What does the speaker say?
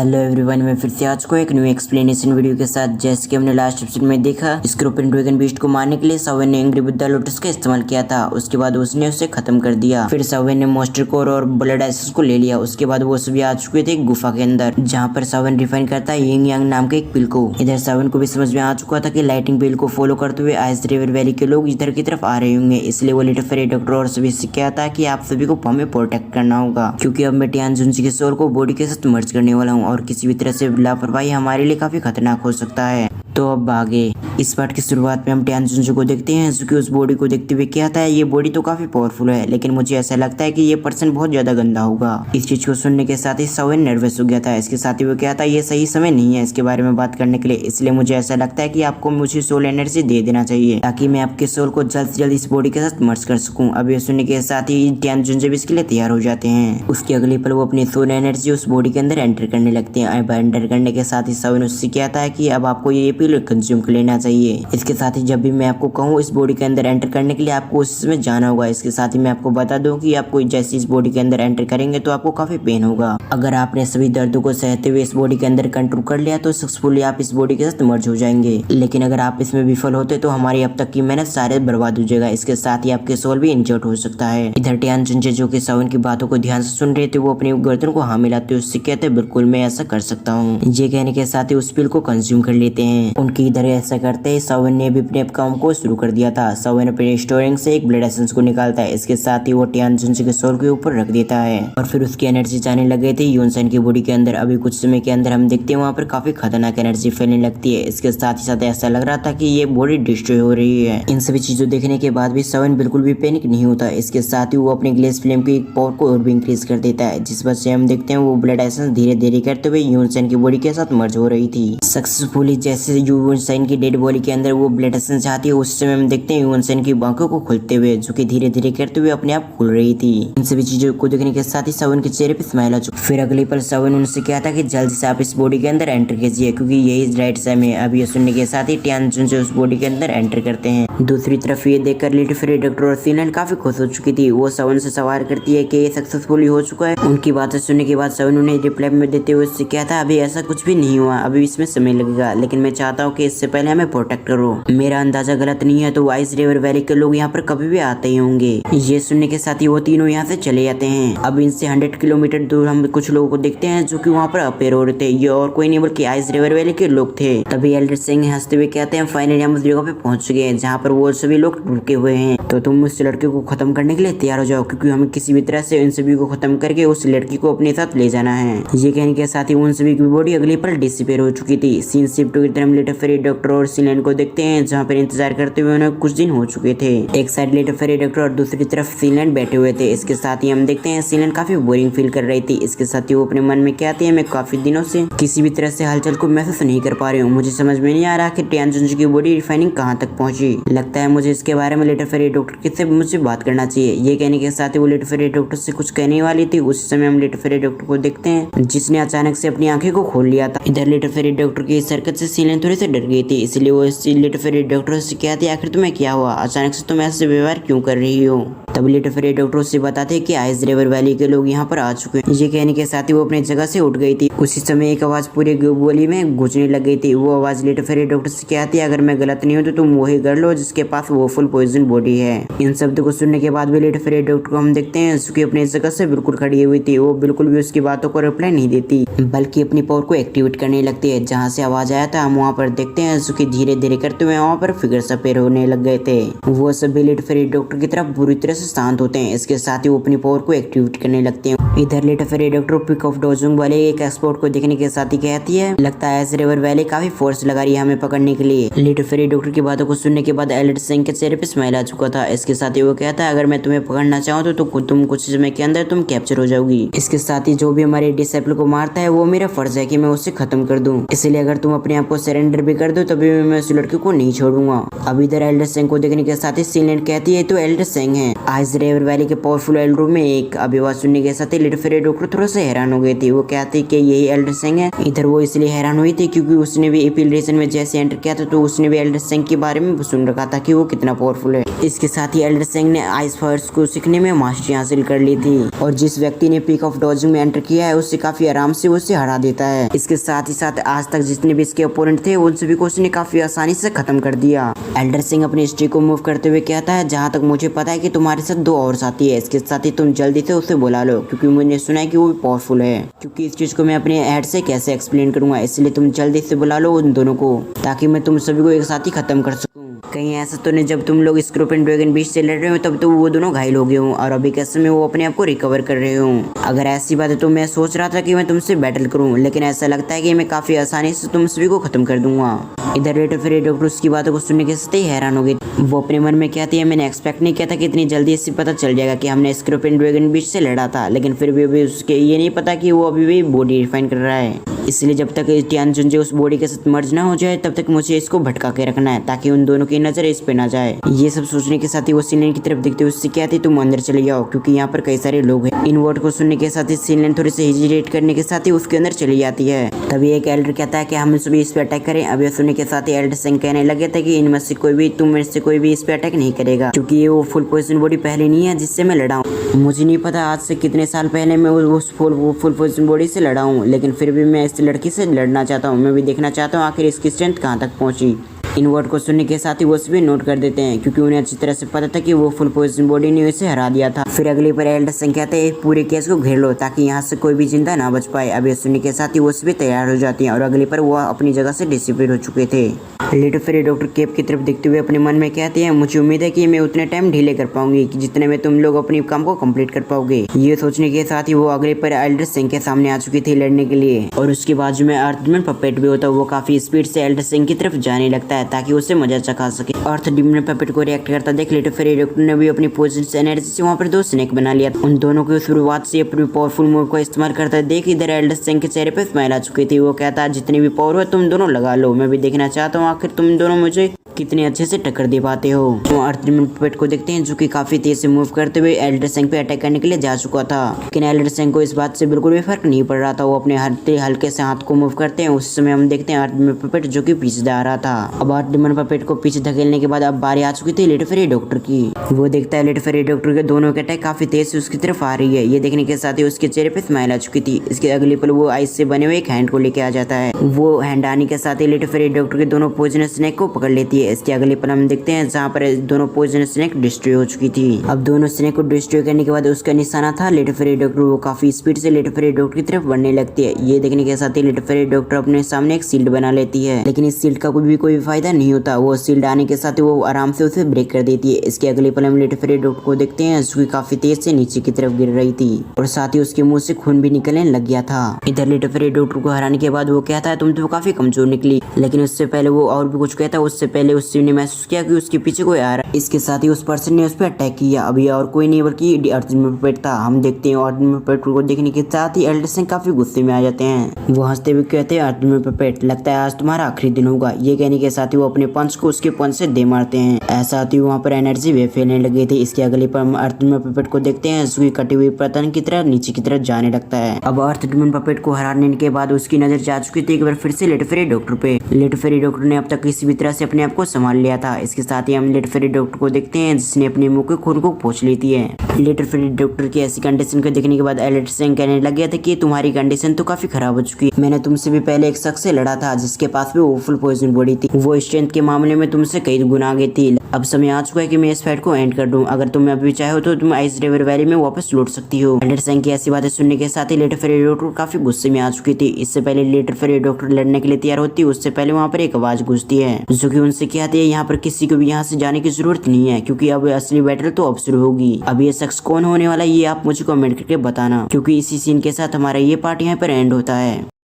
Hello everyone, मैं फिर से आ चुका हूं एक न्यू एक्सप्लेनेशन वीडियो के साथ। जैसे कि हमने लास्ट एपिसोड में देखा, स्कॉर्पियन ड्रैगन बीस्ट को मारने के लिए सावन ने एंग्री बुद्धा लोटस का इस्तेमाल किया था। उसके बाद उसने उसे खत्म कर दिया। फिर सावन ने मॉन्स्टर कोर और ब्लड एसेंस को ले लिया। उसके बाद वो सभी आ चुके थे एक गुफा के अंदर, जहाँ पर सावन रिफाइन करता है यिंग यांग नाम के एक पिल को। इधर सावन को भी समझ में आ चुका था कि लाइटिंग पिल को फॉलो करते हुए आइस रिवर वैली के लोग इधर की तरफ आ रहे होंगे, इसलिए वो लिटिल फेरी डॉक्टर और सभी से कहता है कि आप सभी को हमें प्रोटेक्ट करना होगा, क्योंकि अब मैं टियान जुनजी के सोल को बॉडी के साथ मर्ज करने वाला हूँ और किसी भी तरह से लापरवाही हमारे लिए काफी खतरनाक हो सकता है। तो अब आगे इस पार्ट की शुरुआत में हम टियान जुनजी को देखते हैं, जो कि उस बॉडी को देखते हुए कहता है ये बॉडी तो काफी पावरफुल है, लेकिन मुझे ऐसा लगता है कि ये पर्सन बहुत ज्यादा गंदा होगा। इस चीज को सुनने के साथ ही सावन नर्वस हो गया था। इसके साथ ही वो कहता है ये सही समय नहीं है इसके बारे में बात करने के लिए, इसलिए मुझे ऐसा लगता है कि आपको मुझे सोल एनर्जी दे देना चाहिए ताकि मैं आपके सोल को जल्द से जल्द इस बॉडी के साथ मर्ज कर सकूं। अब ये सुनने के साथ ही टियान जुनजी भी इसके लिए तैयार हो जाते हैं। उसके अगले पल वो अपनी सोल एनर्जी उस बॉडी के अंदर एंटर करने लगते हैं। अब एंटर करने के साथ ही सावन उससे कहता है कि अब आपको ये पिल कंज्यूम कर लेना चाहिए। इसके साथ ही जब भी मैं आपको कहूँ इस बॉडी के अंदर एंटर करने के लिए आपको उसमें जाना होगा। इसके साथ ही मैं आपको बता दूं कि आपको जैसे इस बॉडी के अंदर एंटर करेंगे तो आपको काफी पेन होगा। अगर आपने सभी दर्दों को सहते हुए इस बॉडी के अंदर कंट्रोल कर लिया तो सक्सेसफुली आप इस बॉडी के साथ मर्ज हो जाएंगे, लेकिन अगर आप इसमें विफल होते तो हमारी अब तक की मेहनत सारे बर्बाद हो जाएगा। इसके साथ ही आपके सोल भी इंजर्ड हो सकता है। इधर टियान जुनजे जो कि सावन की बातों को ध्यान से सुन रहे थे, वो अपनी गर्दन को हाँ मिलाते उससे कहते बिल्कुल मैं ऐसा कर सकता हूँ। ये कहने के साथ ही उस पिल को कंज्यूम कर लेते हैं। उनकी इधर ऐसा करते ही सावन ने भी अपने काम को शुरू कर दिया था। सावन अपने स्टोरिंग से एक ब्लड एसेंस को निकालता है। इसके साथ ही वो टियान जुनजे के सोल के ऊपर रख देता है और फिर उसकी एनर्जी जाने लग गई थी यूनसन की बॉडी के अंदर। अभी कुछ समय के अंदर हम देखते हैं वहाँ पर काफी खतरनाक एनर्जी फैलने लगती है। इसके साथ ही साथ ऐसा लग रहा था कि ये बॉडी डिस्ट्रॉय हो रही है। इन सभी चीजों देखने के बाद भी सावन बिल्कुल भी पैनिक नहीं होता। इसके साथ ही वो अपने ग्लेस फ्लेम की पावर को और भी इंक्रीज कर देता है, जिस वजह से हम देखते हैं वो ब्लड एसेंस धीरे धीरे करते हुए यूनसन की बॉडी के साथ मर्ज हो रही थी सक्सेसफुली। जैसे यूनसन की डेड बॉडी के अंदर वो ब्लड एसेंस जाती है, उस समय हम देखते हैं यूनसन की आंखों को खुलते हुए, जो कि धीरे धीरे करते हुए अपने आप खुल रही थी। इन सभी चीजों को देखने के साथ ही सावन के चेहरे पे स्माइल आ चुका। फिर अगले पल सावन उनसे कहता कि जल्दी से आप इस बॉडी के अंदर एंटर कीजिए, क्योंकि यही राइट समय है। अब ये सुनने के साथ ही टियान जुनजे उस बॉडी के अंदर एंटर करते हैं। दूसरी तरफ ये देखकर लिटिल फेरी डॉक्टर और सीलन काफी खुश हो चुकी थी। वो सावन से सवाल करती है कि ये सक्सेसफुली हो चुका है। उनकी बातें सुनने के बाद सावन उन्हें रिप्लाई में देते हुए उससे कहता अभी ऐसा कुछ भी नहीं हुआ, अभी इसमें समय लगेगा, लेकिन मैं चाहता हूँ कि इससे पहले हमें प्रोटेक्ट करो। मेरा अंदाजा गलत नहीं है तो आइस रिवर वैली के लोग यहाँ पर कभी भी आते ही होंगे। ये सुनने के साथ ही वो तीनों यहाँ से चले जाते हैं। अब इनसे 100 किलोमीटर दूर हम कुछ लोगों को देखते हैं जो कि वहाँ पर अपेयर हो रहे थे। ये और कोई नहीं बल्कि आइस रिवर वैली के लोग थे। तभी एल्डर सिंह हंसते हुए कहते हैं फाइनली हम उस जगह पे पहुंच चुके हैं जहाँ पर वो सभी लोग रुके हुए हैं, तो तुम उस लड़के को खत्म करने के लिए तैयार हो जाओ, क्योंकि हमें किसी भी तरह से इन सभी को खत्म करके उस लड़की को अपने साथ ले जाना है। ये कहने के साथ ही उन सभी की बॉडी अगले पल डिसअपीयर हो चुकी थी। सीन शिफ्ट की तरफ लिटिल फेरी डॉक्टर और सीलन को देखते हैं, जहाँ पर इंतजार करते हुए उन्हें कुछ दिन हो चुके थे। एक साइड लिटिल फेरी डॉक्टर और दूसरी तरफ सीलन बैठे हुए थे। इसके साथ ही हम देखते हैं सीलन काफी बोरिंग फील कर रही थी। इसके साथ ही वो अपने मन में कहती है मैं काफी दिनों से किसी भी तरह से हलचल को महसूस नहीं कर पा रही हूँ। मुझे समझ में नहीं आ रहा कि टियान जुनजी की बॉडी रिफाइनिंग कहाँ तक पहुंची। लगता है मुझे इसके बारे में लिटिल फेरी डॉक्टर से मुझसे बात करना चाहिए। ये कहने के साथ ही वो लिटिल फेरी डॉक्टर से कुछ कहने वाली थी। उस समय हम लिटिल फेरी डॉक्टर को देखते हैं, जिसने अचानक से अपनी आंखें को खोल लिया था। इधर लिटिल फेरी डॉक्टर की इस हरकत से सीलन थोड़ी सी डर गई थी, इसलिए वो लिटिल फेरी डॉक्टर से कहती आखिर तुम्हें क्या हुआ, अचानक से तुम ऐसे व्यवहार क्यों कर रही हो। तब लिटिल फेरी डॉक्टर से बताते कि आइस रिवर वैली के लोग यहाँ पर आ चुके हैं। ये कहने के साथ ही वो अपनी जगह से उठ गई थी। उसी समय एक आवाज पूरी गोली में गूंजने लग गई थी। वो आवाज लिटिल फेरी डॉक्टर से कहती है अगर मैं गलत नहीं हूँ तो तुम वही कर लो जिसके पास वो फुल पॉइजन बॉडी है। इन शब्दों को सुनने के बाद भी लिटिल फेरी डॉक्टर को हम देखते हैं उसकी अपनी जगह से बिल्कुल खड़ी हुई थी। वो बिल्कुल भी उसकी बातों को रिप्लाई नहीं देती, बल्कि अपनी पावर को एक्टिवेट करने लगती है। जहाँ से आवाज आया था हम वहाँ पर देखते हैं उसकी धीरे धीरे करते हुए वहाँ पर फिगर्स अपीयर होने लग गए थे। वो सभी लिटिल फेरी डॉक्टर की तरफ बुरी तरह से शांत होते हैं। इसके साथ ही वो अपनी पावर को एक्टिवेट करने लगते हैं। इधर little fairy doctor pick of डोजुंग वाले एक एक्सपोर्ट को देखने के साथ ही कहती है लगता है इस रिवर वैली काफी फोर्स लगा रही है हमें पकड़ने के लिए। लिटिल फेरी डॉक्टर की बातों को सुनने के बाद एल्डर सिंह के चेहरे पे स्माइल आ चुका था। इसके साथ ही वो कहता है अगर मैं तुम्हें पकड़ना चाहूँ तो तुम कुछ समय के अंदर तुम कैप्चर हो जाओगी। इसके साथ ही जो भी हमारे डिसेबल को मारता है वो मेरा फर्ज है कि मैं उससे खत्म कर दूं, इसलिए अगर तुम अपने आप को सरेंडर भी कर दो तभी मैं उस लड़के को नहीं छोड़ूंगा। अब इधर एल्डर सिंह को देखने के साथ ही सीलन कहती है तो एल्डर सिंह है आइस रिवर वैली के पावरफुल एल्डर में एक। अब ये बात सुनने के साथ ही लिटिल फेरी डॉक्टर थोड़ा सा हैरान हो गए थे। वो कहते कि यही एल्डर सेंग है। इधर वो इसलिए हैरान हुई थी क्योंकि उसने भी अपील रीजन में जैसे एंटर किया था तो उसने भी एल्डर सेंग के बारे में सुन रखा था कि वो कितना पावरफुल है। इसके साथ ही एल्डर सेंग ने आइस फायर्स को सीखने में मास्टरी हासिल कर ली थी और जिस व्यक्ति ने पीक ऑफ डॉजिंग में एंटर किया है उससे काफी आराम से उसे हरा देता है। इसके साथ ही साथ आज तक जितने भी इसके ओपोनेंट थे उन सभी को उसने काफी आसानी से खत्म कर दिया। एल्डर सिंह अपनी हिस्ट्री को मूव करते हुए कहता है, जहाँ तक मुझे पता है कि तुम्हारे साथ 2 और साथी है, इसके साथ ही तुम जल्दी से उसे बुला लो क्योंकि मैंने सुना है कि वो भी पावरफुल है। क्योंकि इस चीज को मैं अपने हेड से कैसे एक्सप्लेन करूंगा, इसलिए तुम जल्दी से बुला लो उन दोनों को ताकि मैं तुम सभी को एक साथ ही खत्म कर सकूं। कहीं ऐसा तो नहीं जब तुम लोग स्कॉर्पियन ड्रैगन बीस्ट से लड़ रहे हो तब तो वो दोनों घायल हो गए हों और अभी के समय वो अपने आप को रिकवर कर रहे हों। अगर ऐसी बात है तो मैं सोच रहा था कि मैं तुमसे बैटल करूं, लेकिन ऐसा लगता है कि मैं काफी आसानी से तुम सभी को खत्म कर दूंगा। इधर लिटिल फेरी डॉक्टर उसकी बातों को सुनने के साथ ही हैरान हो गई। वो अपने मन में कहती है, मैंने एक्सपेक्ट नहीं किया था कि इतनी जल्दी इससे पता चल जाएगा कि हमने स्कॉर्पियन ड्रैगन बीस्ट से लड़ा था, लेकिन फिर भी उसके ये नहीं पता कि वो अभी भी बॉडी रिफाइन कर रहा है। इसलिए जब तक टियान जुंजे उस बॉडी के साथ मर्ज ना हो जाए तब तक मुझे इसको भटका के रखना है ताकि उन दोनों की नजर इस पे ना जाए। ये सब सोचने के साथ ही वो सीनियन की तरफ देखते हुए उससे कहती, तुम अंदर चले जाओ क्योंकि यहाँ पर कई सारे लोग हैं। इन वर्ड को सुनने के साथ ही सीनियन थोड़ी सी हेजिटेट करने के साथ ही उसके अंदर चली जाती है। तभी एक एल्डर कहता है कि हम सभी इस पे अटैक करें। अब ये सुनने के साथ ही एल्डर सिंह कहने लगे थे कि इनमें से कोई भी तुम में से कोई भी इस पे अटैक नहीं करेगा क्योंकि ये वो फुल पोजिशन बॉडी पहले नहीं है जिससे मैं लड़ा हूँ। मुझे नहीं पता आज से कितने साल पहले मैं उस फुल पोजिशन बॉडी से लड़ा हूँ, लेकिन फिर भी मैं इस लड़की से लड़ना चाहता हूँ। मैं भी देखना चाहता हूँ आखिर इसकी स्ट्रेंथ कहाँ तक पहुँची। इन वर्ड को सुनने के साथ ही वो सभी नोट कर देते हैं क्योंकि उन्हें अच्छी तरह से पता था कि वो फुल पोजिशन बॉडी ने उसे हरा दिया था। फिर अगली पर एल्डर सिंह कहते हैं, पूरे केस को घेर लो ताकि यहाँ से कोई भी जिंदा ना बच पाए। अब ये सुनने के साथ ही वो सभी तैयार हो जाती हैं और अगली पर वो अपनी जगह से डिसिपेयर हो चुके थे। लिटिल फेरी डॉक्टर केप की तरफ देखते हुए अपने मन में कहते हैं, मुझे उम्मीद है कि मैं उतने टाइम ढीले कर पाऊंगी कि जितने में तुम लोग अपनी काम को कंप्लीट कर पाओगे। ये सोचने के साथ ही वो अगले पर एल्डर सिंह के सामने आ चुकी थी लड़ने के लिए और उसके बाजू में अर्थमैन पपेट भी होता है। वो काफी स्पीड से एल्डर सिंह की तरफ जाने लगता है ताकि उसे मजा चखा सके। अर्थ डिमन पपेट को रिएक्ट करता देख लिटिल फेरी डॉक्टर ने भी अपनी पोजीशन से एनर्जी से वहाँ पर 2 स्नेक बना लिया। उन दोनों को शुरुआत से अपनी पावरफुल मूव को इस्तेमाल करता देख इधर एल्डर सिंह के चेहरे पे स्माइल आ चुकी थी। वो कहता, जितनी भी पावर हो तुम दोनों लगा लो, मैं भी देखना चाहता हूँ आखिर तुम दोनों मुझे कितने अच्छे से टक्कर दे पाते हो। तो अर्थ डिमन पपेट को देखते हैं जो कि काफी तेज से मूव करते हुए एल्डर सिंह पे अटैक करने के लिए जा चुका था, लेकिन एल्डर सिंह को इस बात से बिल्कुल भी फर्क नहीं पड़ रहा था। वो अपने हल्के से हाथ को मूव करते हैं। उस समय हम देखते हैं अर्थ डिमन पपेट जो कि पीछे जा रहा था। अब अर्थ डिमन पपेट को पीछे धकेलने के बाद अब बारी आ चुकी थी लिटिल फेरी डॉक्टर की। वो देखता है लिटिल फेरी डॉक्टर के दोनों के अटैक काफी तेज से उसकी तरफ आ रही है। ये देखने के साथ ही उसके चेहरे पे स्माइल आ चुकी थी। इसके अगले पल वो आइस से बने हुए एक हैंड को लेके आ जाता है। वो हैंड आने के साथ ही लिटिल फेरी डॉक्टर के दोनों पॉइजनस स्नेक को पकड़ लेती है। इसके अगले पल हम देखते हैं जहाँ पर दोनों पॉइजनस स्नेक डिस्ट्रॉय हो चुकी थी। अब दोनों स्नेक को डिस्ट्रॉय करने के बाद उसका निशाना था लिटिल फेरी डॉक्टर। वो काफी स्पीड से लिटिल फेरी डॉक्टर की तरफ बढ़ने लगती है। ये देखने के साथ ही लिटिल फेरी डॉक्टर अपने सामने एक शील्ड बना लेती है, लेकिन इस शील्ड का कोई फायदा नहीं होता। वो शील्ड आने के साथ ही वो आराम से उसे ब्रेक कर देती है। इसके अगले पल हम लिटिल फेरी डॉक्टर को देखते हैं जो काफी तेज से नीचे की तरफ गिर रही थी और साथ ही उसके मुंह से खून भी निकलने लग गया था। इधर लिटिल फेरी डॉक्टर को हराने के बाद वो कहता है, तुम तो काफी कमजोर निकली, लेकिन उससे पहले वो और भी कुछ कहता है। उससे पहले उसने महसूस किया कि उसके पीछे कोई आ रहा है। इसके साथ ही उस पर्सन ने उस पर अटैक किया। अभी और कोई नहीं बल्कि अर्थ डिमन पपेट था। हम देखते हैं अर्थ डिमन पपेट को देखने के साथ ही एल्डर सिंह काफी गुस्से में आ जाते हैं। वो हंसते हुए कहते हैं, अर्थ डिमन पपेट लगता है आज तुम्हारा आखिरी दिन होगा। ये कहने के साथ ही वो अपने पंच को उसके पंच से दे मारते हैं। ऐसा ही वहाँ पर एनर्जी वे फैलने लगी थी। इसके अगले पर हम अर्थ डिमन पपेट को देखते हैं उसकी कटी हुई पतन की तरह नीचे की तरफ जाने लगता है। अब अर्थ डिमन पपेट को हराने के बाद उसकी नजर जा चुकी थी एक बार फिर से लिटिल फेरी डॉक्टर पे। लिटिल फेरी डॉक्टर ने अब तक किसी भी तरह से अपने आप को संभाल लिया था। इसके साथ ही हम लिटिल फेरी डॉक्टर को देखते हैं जिसने अपने मुंह के खून को पोंछ लेती है। लिटिल फेरी डॉक्टर की ऐसी कंडीशन को देखने के बाद एल्डर सिंह कहने लग गया था कि तुम्हारी कंडीशन तो काफी खराब हो चुकी है। मैंने तुमसे भी पहले एक शख्स से लड़ा था जिसके पास भी वो फुल पॉइजन बॉडी थी। वो स्ट्रेंथ के मामले में तुमसे कई गुना आगे थी। अब समय आ चुका है कि मैं इस फाइट को एंड कर दूं। अगर तुम अभी चाहो तो तुम आइस रिवर वैली में वापस लौट सकती हो। एल्डर सिंह की ऐसी बातें सुनने के साथ ही लिटिल फेरी डॉक्टर काफी गुस्से में आ चुकी थी। इससे पहले लिटिल फेरी डॉक्टर लड़ने के लिए तैयार होती उससे पहले वहाँ पर एक आवाज गूंजती है जो कि उनसे कहती है, यहाँ पर किसी को भी यहाँ से जाने की जरूरत नहीं है क्योंकि अब असली बैटल तो अब शुरू होगी। अब ये शख्स कौन होने वाला है ये आप मुझे कमेंट करके बताना, क्योंकि इसी सीन के साथ हमारा ये पार्ट यहाँ पर एंड होता है।